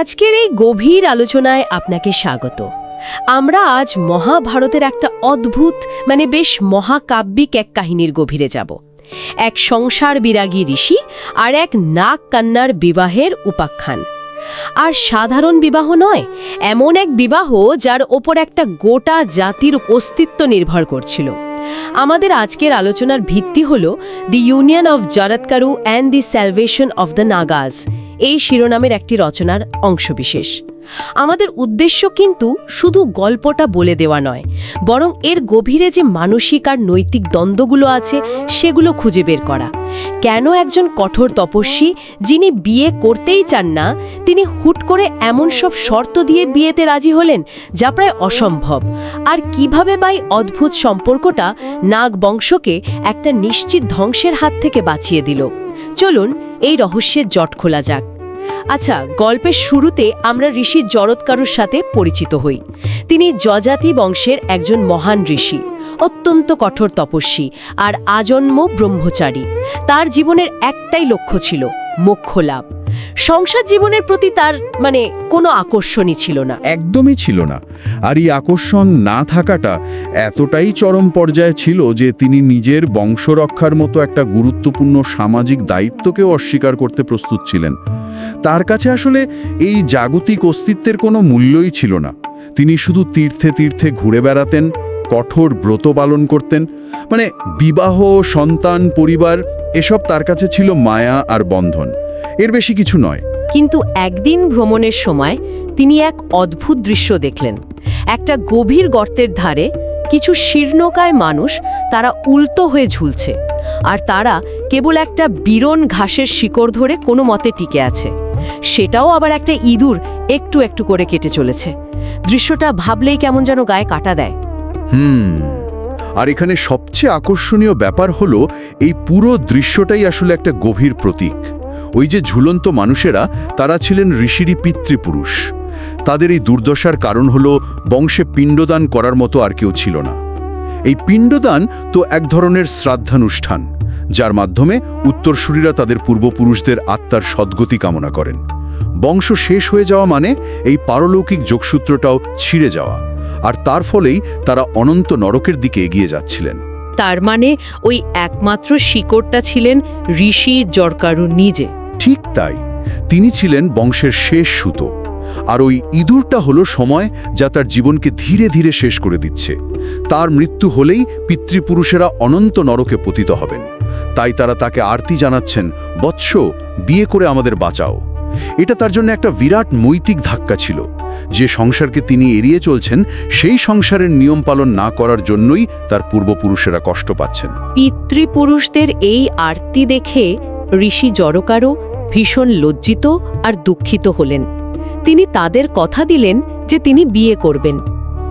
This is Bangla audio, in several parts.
আজকের এই গভীর আলোচনায় আপনাকে স্বাগত। আমরা আজ মহাভারতের একটা অদ্ভুত বেশ মহাকাব্যিক এক কাহিনীর গভীরে যাব। এক সংসার বিরাগী ঋষি আর এক নাগ কন্যার বিবাহের উপাখ্যান। আর সাধারণ বিবাহ নয়, এমন এক বিবাহ যার ওপর একটা গোটা জাতির অস্তিত্ব নির্ভর করছিল। আমাদের আজকের আলোচনার ভিত্তি হল the union of Jaratkaru and the salvation of the Nagas, এই শিরোনামের একটি রচনার অংশবিশেষ। আমাদের উদ্দেশ্য কিন্তু শুধু গল্পটা বলে দেওয়া নয়, বরং এর গভীরে যে মানসিক আর নৈতিক দ্বন্দ্বগুলো আছে সেগুলো খুঁজে বের করা। কেন একজন কঠোর তপস্বী, যিনি বিয়ে করতেই চান না, তিনি হুট করে এমন সব শর্ত দিয়ে বিয়েতে রাজি হলেন যা প্রায় অসম্ভব, আর কিভাবে এই অদ্ভুত সম্পর্কটা নাগ বংশকে একটা নিশ্চিত ধ্বংসের হাত থেকে বাঁচিয়ে দিল। চলুন এই রহস্যের জট খোলা যাক। আচ্ছা, গল্পের শুরুতে আমরা ঋষি জরৎকারুর সাথে পরিচিত হই। তিনি যজাতি বংশের একজন মহান ঋষি, অত্যন্ত কঠোর তপস্বী আর আজন্ম ব্রহ্মচারী। তার জীবনের একটাই লক্ষ্য ছিল মোক্ষ লাভ। সংসার জীবনের প্রতি তার কোনো আকর্ষণই ছিল না, একদমই ছিল না। আর এই আকর্ষণ না থাকাটা এতটাই চরম পর্যায়ে ছিল যে তিনি নিজের বংশরক্ষার মতো একটা গুরুত্বপূর্ণ সামাজিক দায়িত্বকেও অস্বীকার করতে প্রস্তুত ছিলেন। তার কাছে আসলে এই জাগতিক অস্তিত্বের কোনো মূল্যই ছিল না। তিনি শুধু তীর্থে তীর্থে ঘুরে বেড়াতেন, কঠোর ব্রত পালন করতেন। বিবাহ, সন্তান, পরিবার এসব তার কাছে ছিল মায়া আর বন্ধন, এর বেশি কিছু নয়। কিন্তু একদিন ভ্রমণের সময় তিনি এক অদ্ভুত দৃশ্য দেখলেন। একটা গভীর গর্তের ধারে কিছু শীর্ণকায় মানুষ, তারা উল্টো হয়ে ঝুলছে, আর তারা কেবল একটা বিরন ঘাসের শিকড় ধরে কোনো মতে টিকে আছে। সেটাও আবার একটা ইঁদুর একটু একটু করে কেটে চলেছে। দৃশ্যটা ভাবলেই কেমন যেন গায়ে কাটা দেয়। আর এখানে সবচেয়ে আকর্ষণীয় ব্যাপার হলো এই পুরো দৃশ্যটাই আসলে একটা গভীর প্রতীক। ওই যে ঝুলন্ত মানুষেরা, তারা ছিলেন ঋষিরই পিতৃপুরুষ। তাদের এই দুর্দশার কারণ হলো বংশে পিণ্ডদান করার মতো আর কেউ ছিল না। এই পিণ্ডদান তো এক ধরনের শ্রাদ্ধানুষ্ঠান, যার মাধ্যমে উত্তরসূরিরা তাদের পূর্বপুরুষদের আত্মার সদ্গতি কামনা করেন। বংশ শেষ হয়ে যাওয়া মানে এই পারলৌকিক যোগসূত্রটাও ছিঁড়ে যাওয়া, আর তার ফলেই তারা অনন্ত নরকের দিকে এগিয়ে যাচ্ছিলেন। তার ওই একমাত্র শিকড়টা ছিলেন ঋষি জরৎকারু নিজে। ঠিক তাই, তিনি ছিলেন বংশের শেষ সুতো। আর ওই ইঁদুরটা হলো সময়, যা তার জীবনকে ধীরে ধীরে শেষ করে দিচ্ছে। তার মৃত্যু হলেই পিতৃপুরুষেরা অনন্ত নরকে পতিত হবেন। তাই তারা তাকে আরতি জানাচ্ছেন, বৎস, বিয়ে করে আমাদের বাঁচাও। এটা তার জন্য একটা বিরাট নৈতিক ধাক্কা ছিল। যে সংসারকে তিনি এড়িয়ে চলছেন, সেই সংসারের নিয়ম পালন না করার জন্যই তার পূর্বপুরুষেরা কষ্ট পাচ্ছেন। পিতৃপুরুষদের এই আরতি দেখে ঋষি জরৎকারু ভীষণ লজ্জিত আর দুঃখিত হলেন। তিনি তাদের কথা দিলেন যে তিনি বিয়ে করবেন,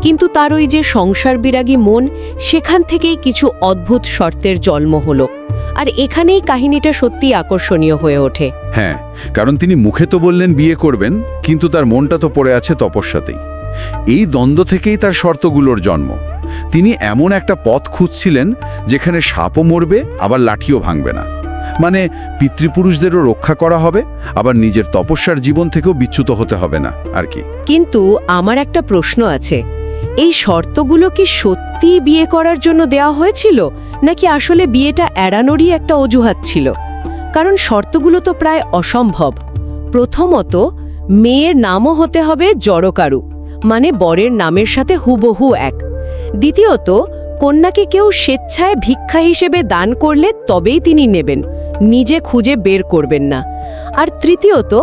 কিন্তু তার ওই যে সংসার বিরাগী মন, সেখান থেকেই কিছু অদ্ভুত শর্তের জন্ম হলো। আর এখানেই কাহিনীটা সত্যি আকর্ষণীয় হয়ে ওঠে। হ্যাঁ, কারণ তিনি মুখে তো বললেন বিয়ে করবেন, কিন্তু তার মনটা তো পড়ে আছে তপস্যাতেই। এই দ্বন্দ্ব থেকেই তার শর্তগুলোর জন্ম। তিনি এমন একটা পথ খুঁজছিলেন যেখানে সাপও মরবে, আবার লাঠিও ভাঙবে না। পিতৃপুরুষদেরও রক্ষা করা হবে, আবার নিজের তপস্যার জীবন থেকেও বিচ্যুত হতে হবে না আর কি। কিন্তু আমার একটা প্রশ্ন আছে, এই শর্তগুলো কি সত্যি বিয়ে করার জন্য দেওয়া হয়েছিল, নাকি আসলে বিয়েটা এড়ানোরই একটা অজুহাত ছিল? কারণ শর্তগুলো তো প্রায় অসম্ভব। প্রথমত, মেয়ের নামও হতে হবে জরৎকারু, বরের নামের সাথে হুবহু এক। দ্বিতীয়ত, কন্যাকে কেউ স্বেচ্ছায় ভিক্ষা হিসেবে দান করলে তবেই তিনি নেবেন, নিজে খুঁজে বের করবেন না। আর তৃতীয়ত,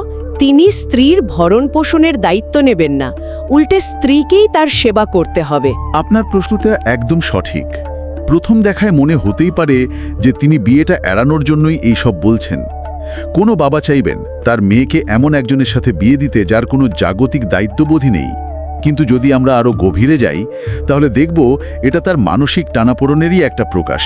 তিনি স্ত্রীর ভরণ পোষণের দায়িত্ব নেবেন না, উল্টে স্ত্রীকেই তার সেবা করতে হবে। আপনার প্রশ্নটা একদম সঠিক। প্রথম দেখায় মনে হতেই পারে যে তিনি বিয়েটা এড়ানোর জন্যই এই সব বলছেন। কোনো বাবা চাইবেন তার মেয়েকে এমন একজনের সাথে বিয়ে দিতে যার কোনো জাগতিক দায়িত্ববোধই নেই। কিন্তু যদি আমরা আরও গভীরে যাই, তাহলে দেখব এটা তার মানসিক টানাপোড়েনেরই একটা প্রকাশ।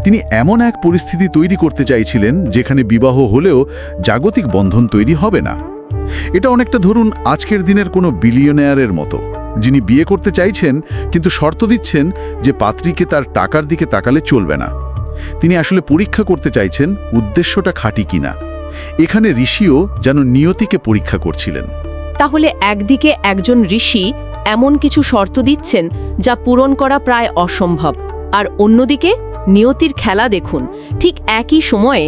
তিনি এমন এক পরিস্থিতি তৈরি করতে চাইছিলেন যেখানে বিবাহ হলেও জাগতিক বন্ধন তৈরি হবে না। এটা অনেকটা ধরুন আজকের দিনের কোনো বিলিয়নিয়ারের মতো, যিনি বিয়ে করতে চাইছেন কিন্তু শর্ত দিচ্ছেন যে পাত্রীকে তার টাকার দিকে তাকালে চলবে না। তিনি আসলে পরীক্ষা করতে চাইছেন উদ্দেশ্যটা খাঁটি কিনা। এখানে ঋষিও যেন নিয়তিকে পরীক্ষা করছিলেন। তাহলে একদিকে একজন ঋষি এমন কিছু শর্ত দিচ্ছেন যা পূরণ করা প্রায় অসম্ভব, আর অন্যদিকে নিয়তির খেলা দেখুন। ঠিক একই সময়ে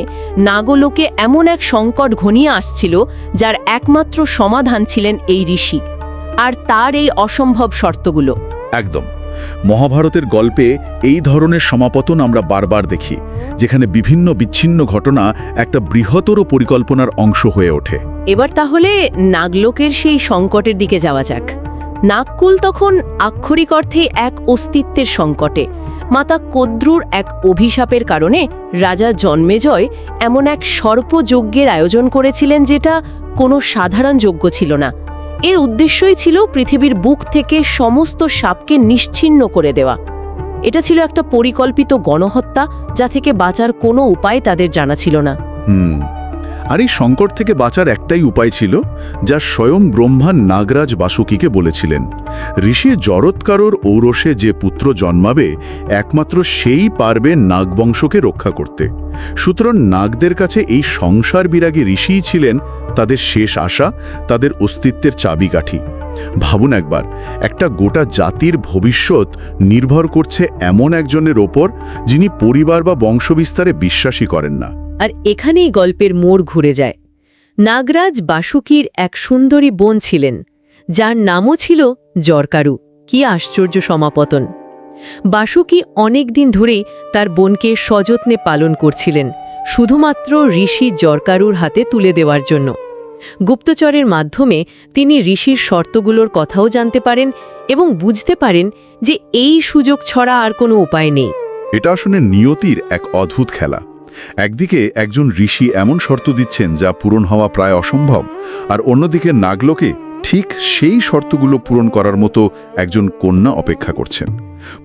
নাগলোকে এমন এক সংকট ঘনিয়ে আসছিল যার একমাত্র সমাধান ছিলেন এই ঋষি, আর তার এই অসম্ভব শর্তগুলো। একদম। মহাভারতের গল্পে এই ধরনের সমাপতন আমরা বারবার দেখি, যেখানে বিভিন্ন বিচ্ছিন্ন ঘটনা একটা বৃহত্তর পরিকল্পনার অংশ হয়ে ওঠে। এবার তাহলে নাগলোকের সেই সংকটের দিকে যাওয়া যাক। নাগকুল তখন আক্ষরিক অর্থেই এক অস্তিত্বের সংকটে। মাতা কদ্রুর এক অভিশাপের কারণে রাজা জন্মেজয় এমন এক সর্পযজ্ঞের আয়োজন করেছিলেন যেটা কোনো সাধারণ যজ্ঞ ছিল না। এর উদ্দেশ্যই ছিল পৃথিবীর বুক থেকে সমস্ত সাপকে নিশ্চিহ্ন করে দেওয়া। এটা ছিল একটা পরিকল্পিত গণহত্যা, যা থেকে বাঁচার কোনো উপায় তাদের জানা ছিল না। আর এই সংকট থেকে বাঁচার একটাই উপায় ছিল, যা স্বয়ং ব্রহ্মা নাগরাজ বাসুকীকে বলেছিলেন। ঋষি জরৎকারর ঔরসে যে পুত্র জন্মাবে, একমাত্র সেই পারবে নাগবংশকে রক্ষা করতে। সুতরাং নাগদের কাছে এই সংসার বিরাগী ঋষিই ছিলেন তাদের শেষ আশা, তাদের অস্তিত্বের চাবিকাঠি। ভাবুন একবার, একটা গোটা জাতির ভবিষ্যৎ নির্ভর করছে এমন একজনের ওপর, যিনি পরিবার বা বংশবিস্তারে বিশ্বাসী করেন না। আর এখানেই গল্পের মোড় ঘুরে যায়। নাগরাজ বাসুকীর এক সুন্দরী বোন ছিলেন, যার নামও ছিল জরকারু। কি আশ্চর্য সমাপতন! বাসুকী অনেক দিন ধরেই তার বোনকে সযত্নে পালন করছিলেন, শুধুমাত্র ঋষি জরকারুর হাতে তুলে দেওয়ার জন্য। গুপ্তচরের মাধ্যমে তিনি ঋষির শর্তগুলোর কথাও জানতে পারেন এবং বুঝতে পারেন যে এই সুযোগ ছড়া আর কোনো উপায় নেই। এটা আসলে নিয়তির এক অদ্ভুত খেলা। একদিকে একজন ঋষি এমন শর্ত দিচ্ছেন যা পূরণ হওয়া প্রায় অসম্ভব, আর অন্যদিকে নাগলোকে ঠিক সেই শর্তগুলো পূরণ করার মতো একজন কন্যা অপেক্ষা করছেন।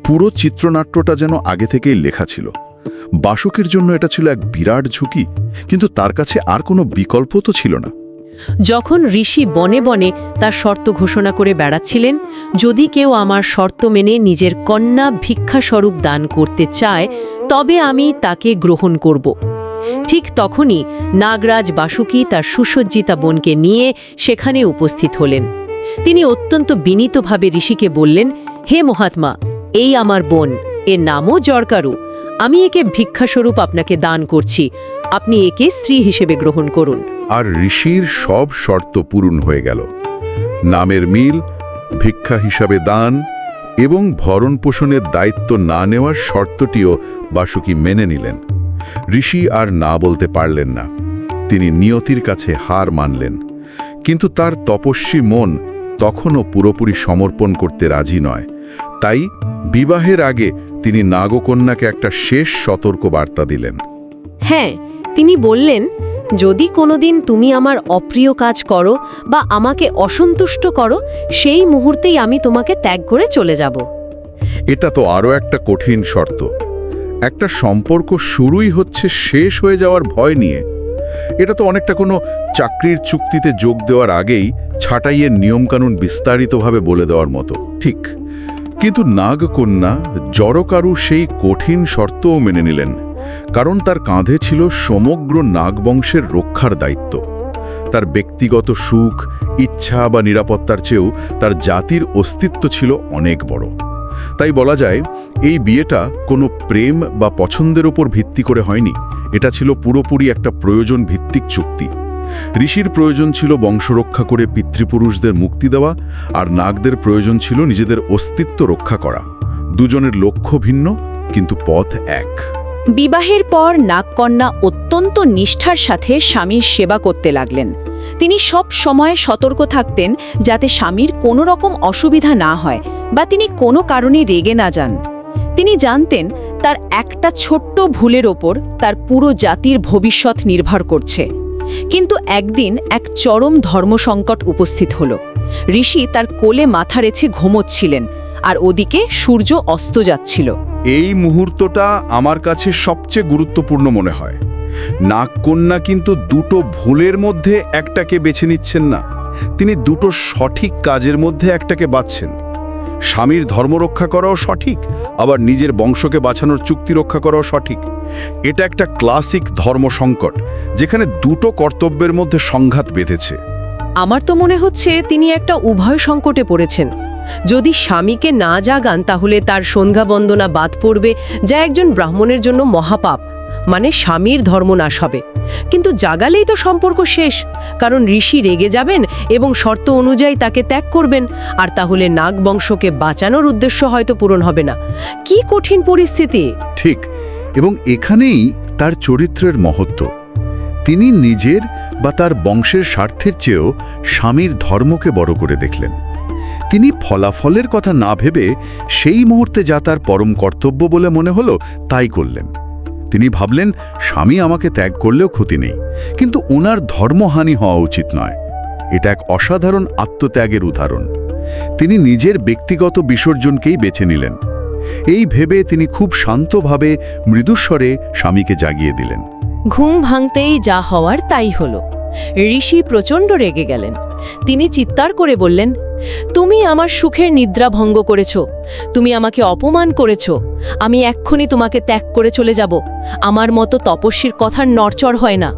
পুরো চিত্রনাট্যটা যেন আগে থেকেই লেখা ছিল। বাসুকের জন্য এটা ছিল এক বিরাট ঝুঁকি, কিন্তু তার কাছে আর কোনো বিকল্প তো ছিল না। যখন ঋষি বনে বনে তার শর্ত ঘোষণা করে বেড়াচ্ছিলেন, যদি কেউ আমার শর্ত মেনে নিজের কন্যা ভিক্ষাস্বরূপ দান করতে চায়, তবে আমি তাকে গ্রহণ করব। ঠিক তখনই নাগরাজ বাসুকী তার সুসজ্জিতা বোনকে নিয়ে সেখানে উপস্থিত হলেন। তিনি অত্যন্ত বিনীতভাবে ঋষিকে বললেন, হে মহাত্মা, এই আমার বোন, এর নামও জরকারু। আমি একে ভিক্ষাস্বরূপ আপনাকে দান করছি, আপনি একে স্ত্রী হিসেবে গ্রহণ করুন। আর ঋষির সব শর্ত পূরণ হয়ে গেল। নামের মিল, ভিক্ষা হিসাবে দান এবং ভরণ পোষণের দায়িত্ব না নেওয়ার শর্তটিও বাসুকী মেনে নিলেন। ঋষি আর না বলতে পারলেন না। তিনি নিয়তির কাছে হার মানলেন, কিন্তু তার তপস্বী মন তখনও পুরোপুরি সমর্পণ করতে রাজি নয়। তাই বিবাহের আগে তিনি নাগকন্যাকে একটা শেষ সতর্ক বার্তা দিলেন। হ্যাঁ, তিনি বললেন, যদি কোনোদিন তুমি আমার অপ্রিয় কাজ করো বা আমাকে অসন্তুষ্ট করো, সেই মুহূর্তেই আমি তোমাকে ত্যাগ করে চলে যাব। এটা তো আরও একটা কঠিন শর্ত। একটা সম্পর্ক শুরুই হচ্ছে শেষ হয়ে যাওয়ার ভয় নিয়ে। এটা তো অনেকটা কোনো চাকরির চুক্তিতে যোগ দেওয়ার আগেই ছাঁটাইয়ের নিয়মকানুন বিস্তারিতভাবে বলে দেওয়ার মতো। ঠিক, কিন্তু নাগকন্যা জরকারু সেই কঠিন শর্তও মেনে নিলেন, কারণ তার কাঁধে ছিল সমগ্র নাগবংশের রক্ষার দায়িত্ব। তার ব্যক্তিগত সুখ, ইচ্ছা বা নিরাপত্তার চেয়েও তার জাতির অস্তিত্ব ছিল অনেক বড়। তাই বলা যায়, এই বিয়েটা কোনো প্রেম বা পছন্দের ওপর ভিত্তি করে হয়নি। এটা ছিল পুরোপুরি একটা প্রয়োজন ভিত্তিক চুক্তি। ঋষির প্রয়োজন ছিল বংশরক্ষা করে পিতৃপুরুষদের মুক্তি দেওয়া, আর নাগদের প্রয়োজন ছিল নিজেদের অস্তিত্ব রক্ষা করা। দুজনের লক্ষ্য ভিন্ন, কিন্তু পথ এক। বিবাহের পর নাগকন্যা অত্যন্ত নিষ্ঠার সাথে স্বামীর সেবা করতে লাগলেন। তিনি সব সময় সতর্ক থাকতেন যাতে স্বামীর কোনো রকম অসুবিধা না হয় বা তিনি কোনো কারণে রেগে না যান। তিনি জানতেন তার একটা ছোট্ট ভুলের ওপর তার পুরো জাতির ভবিষ্যৎ নির্ভর করছে। কিন্তু একদিন এক চরম ধর্মসংকট উপস্থিত হল। ঋষি তার কোলে মাথা রেখে ঘুমোচ্ছিলেন, আর ওদিকে সূর্য অস্ত যাচ্ছিল। এই মুহূর্তটা আমার কাছে সবচেয়ে গুরুত্বপূর্ণ মনে হয়। নাগকন্যা কিন্তু দুটো ভুলের মধ্যে একটাকে বেছে নিচ্ছেন না, তিনি দুটো সঠিক কাজের মধ্যে একটাকে বাছছেন। স্বামীর ধর্ম রক্ষা করাও সঠিক, আবার নিজের বংশকে বাঁচানোর চুক্তি রক্ষা করাও সঠিক। এটা একটা ক্লাসিক ধর্ম সংকট, যেখানে দুটো কর্তব্যের মধ্যে সংঘাত বেঁধেছে। আমার তো মনে হচ্ছে তিনি একটা উভয় সংকটে পড়েছেন। যদি স্বামীকে না জাগান তাহলে তার সন্ধ্যা বন্দনা বাদ পড়বে, যা একজন ব্রাহ্মণের জন্য মহাপাপ, মানে স্বামীর ধর্মনাশ হবে। কিন্তু জাগালেই তো সম্পর্ক শেষ, কারণ ঋষি রেগে যাবেন এবং শর্ত অনুযায়ী তাকে ত্যাগ করবেন, আর তাহলে নাগ বংশকে বাঁচানোর উদ্দেশ্য হয়তো পূরণ হবে না। কি কঠিন পরিস্থিতি! ঠিক, এবং এখানেই তার চরিত্রের মহত্ব। তিনি নিজের বা তার বংশের স্বার্থের চেয়েও স্বামীর ধর্মকে বড় করে দেখলেন। তিনি ফলাফলের কথা না ভেবে সেই মুহূর্তে যা তার পরম কর্তব্য বলে মনে হলো তাই করলেন। তিনি ভাবলেন, স্বামী আমাকে ত্যাগ করলেও ক্ষতি নেই, কিন্তু ওনার ধর্মহানি হওয়া উচিত নয়। এটা এক অসাধারণ আত্মত্যাগের উদাহরণ। তিনি নিজের ব্যক্তিগত বিসর্জনকেই বেছে নিলেন। এই ভেবে তিনি খুব শান্তভাবে মৃদুস্বরে স্বামীকে জাগিয়ে দিলেন। ঘুম ভাঙতেই যা হওয়ার তাই হলো। ঋষি প্রচণ্ড রেগে গেলেন। তিনি চিৎকার করে বললেন, তুমি আমার সুখের নিদ্রা ভঙ্গ করেছ, তুমি আমাকে অপমান করেছ, আমি এক্ষুনি তোমাকে ত্যাগ করে চলে যাব। আমার মতো তপস্বীর কথার নড়চড় হয় না।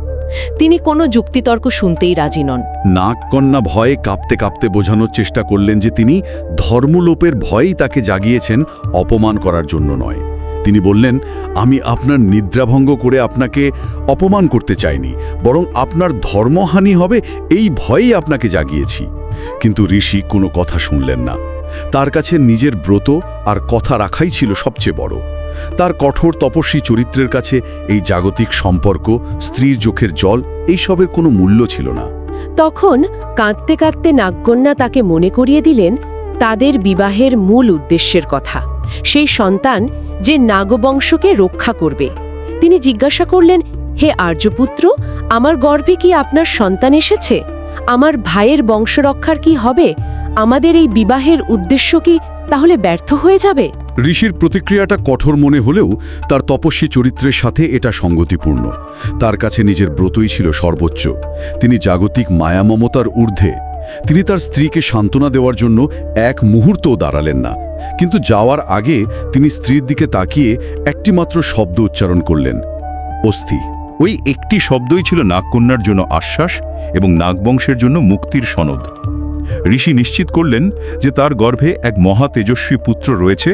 তিনি কোনো যুক্তিতর্ক শুনতেই রাজি নন। নাগকন্যা ভয়ে কাঁপতে কাঁপতে বোঝানোর চেষ্টা করলেন যে তিনি ধর্মলোপের ভয়েই তাকে জাগিয়েছেন, অপমান করার জন্য নয়। তিনি বললেন, আমি আপনার নিদ্রাভঙ্গ করে আপনাকে অপমান করতে চাইনি, বরং আপনার ধর্মহানি হবে এই ভয়েই আপনাকে জাগিয়েছি। কিন্তু ঋষি কোনো কথা শুনলেন না। তার কাছে নিজের ব্রত আর কথা রাখাই ছিল সবচেয়ে বড়। তার কঠোর তপস্বী চরিত্রের কাছে এই জাগতিক সম্পর্ক, স্ত্রীর চোখের জল, এইসবের কোনো মূল্য ছিল না। তখন কাঁদতে কাঁদতে নাগকন্যা তাকে মনে করিয়ে দিলেন তাদের বিবাহের মূল উদ্দেশ্যের কথা, সেই সন্তান যে নাগবংশকে রক্ষা করবে। তিনি জিজ্ঞাসা করলেন, হে আর্যপুত্র, আমার গর্ভে কি আপনার সন্তান এসেছে? আমার ভাইয়ের বংশরক্ষার কি হবে? আমাদের এই বিবাহের উদ্দেশ্য কি তাহলে ব্যর্থ হয়ে যাবে? ঋষির প্রতিক্রিয়াটা কঠোর মনে হলেও তার তপস্বী চরিত্রের সাথে এটা সঙ্গতিপূর্ণ। তার কাছে নিজের ব্রতই ছিল সর্বোচ্চ। তিনি জাগতিক মায়া মমতার ঊর্ধ্বে। তিনি তার স্ত্রীকে সান্ত্বনা দেওয়ার জন্য এক মুহূর্তও দাঁড়ালেন না, কিন্তু যাওয়ার আগে তিনি স্ত্রীর দিকে তাকিয়ে একটিমাত্র শব্দ উচ্চারণ করলেন, অস্থি। ওই একটি শব্দই ছিল নাগকন্যার জন্য আশ্বাস এবং নাগবংশের জন্য মুক্তির সনদ। ঋষি নিশ্চিত করলেন যে তার গর্ভে এক মহা তেজস্বী পুত্র রয়েছে,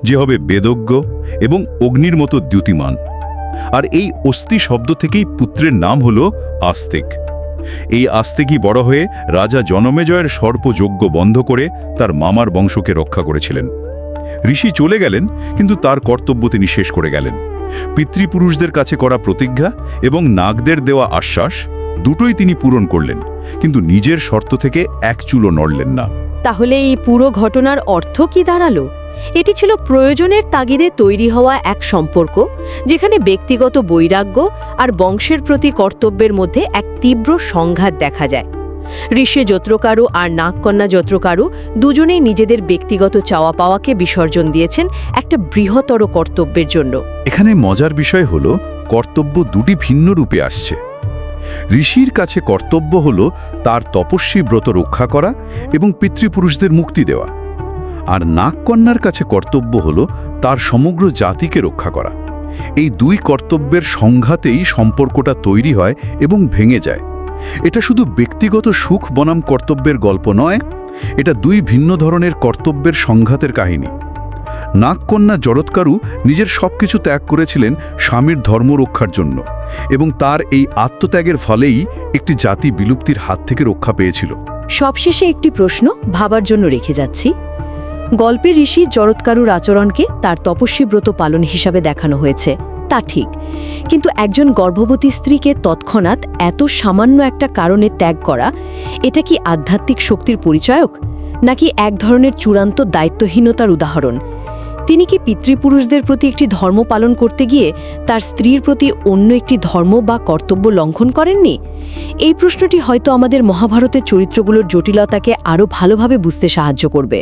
যে হবে বেদজ্ঞ এবং অগ্নির মতো দ্যুতিমান। আর এই অস্থি শব্দ থেকেই পুত্রের নাম হল আস্তিক। এই আস্তিকই বড় হয়ে রাজা জনমেজয়ের সর্পযজ্ঞ বন্ধ করে তার মামার বংশকে রক্ষা করেছিলেন। ঋষি চলে গেলেন, কিন্তু তার কর্তব্য তিনি শেষ করে গেলেন। পিতৃপুরুষদের কাছে করা প্রতিজ্ঞা এবং নাগদের দেওয়া আশ্বাস দুটোই তিনি পূরণ করলেন, কিন্তু নিজের শর্ত থেকে এক চুলও নড়লেন না। তাহলে এই পুরো ঘটনার অর্থ কি দাঁড়ালো? এটি ছিল প্রয়োজনের তাগিদে তৈরি হওয়া এক সম্পর্ক, যেখানে ব্যক্তিগত বৈরাগ্য আর বংশের প্রতি কর্তব্যের মধ্যে এক তীব্র সংঘাত দেখা যায়। ঋষি যত্রকারু আর নাগকন্যা যত্রকারু দুজনেই নিজেদের ব্যক্তিগত চাওয়া পাওয়াকে বিসর্জন দিয়েছেন একটা বৃহত্তর কর্তব্যের জন্য। এখানে মজার বিষয় হলো কর্তব্য দুটি ভিন্ন রূপে আসছে। ঋষির কাছে কর্তব্য হলো তার তপস্বী ব্রত রক্ষা করা এবং পিতৃপুরুষদের মুক্তি দেওয়া, আর নাগকন্যার কাছে কর্তব্য হলো তার সমগ্র জাতিকে রক্ষা করা। এই দুই কর্তব্যের সংঘাতেই সম্পর্কটা তৈরি হয় এবং ভেঙে যায়। এটা শুধু ব্যক্তিগত সুখ বনাম কর্তব্যের গল্প নয়, এটা দুই ভিন্ন ধরনের কর্তব্যের সংঘাতের কাহিনী। নাগকন্যা জরৎকারু নিজের সবকিছু ত্যাগ করেছিলেন স্বামীর ধর্ম রক্ষার জন্য, এবং তার এই আত্মত্যাগের ফলেই একটি জাতি বিলুপ্তির হাত থেকে রক্ষা পেয়েছিল। সবশেষে একটি প্রশ্ন ভাবার জন্য রেখে যাচ্ছি। গল্পে ঋষি জরৎকারুর আচরণকে তার তপস্বী ব্রত পালন হিসাবে দেখানো হয়েছে, তা ঠিক, কিন্তু একজন গর্ভবতী স্ত্রীকে তৎক্ষণাৎ এত সামান্য একটা কারণে ত্যাগ করা, এটা কি আধ্যাত্মিক শক্তির পরিচায়ক, নাকি এক ধরনের চূড়ান্ত দায়িত্বহীনতার উদাহরণ? তিনি কি পিতৃপুরুষদের প্রতি একটি ধর্ম পালন করতে গিয়ে তার স্ত্রীর প্রতি অন্য একটি ধর্ম বা কর্তব্য লঙ্ঘন করেননি? এই প্রশ্নটি হয়তো আমাদের মহাভারতের চরিত্রগুলোর জটিলতাকে আরও ভালোভাবে বুঝতে সাহায্য করবে।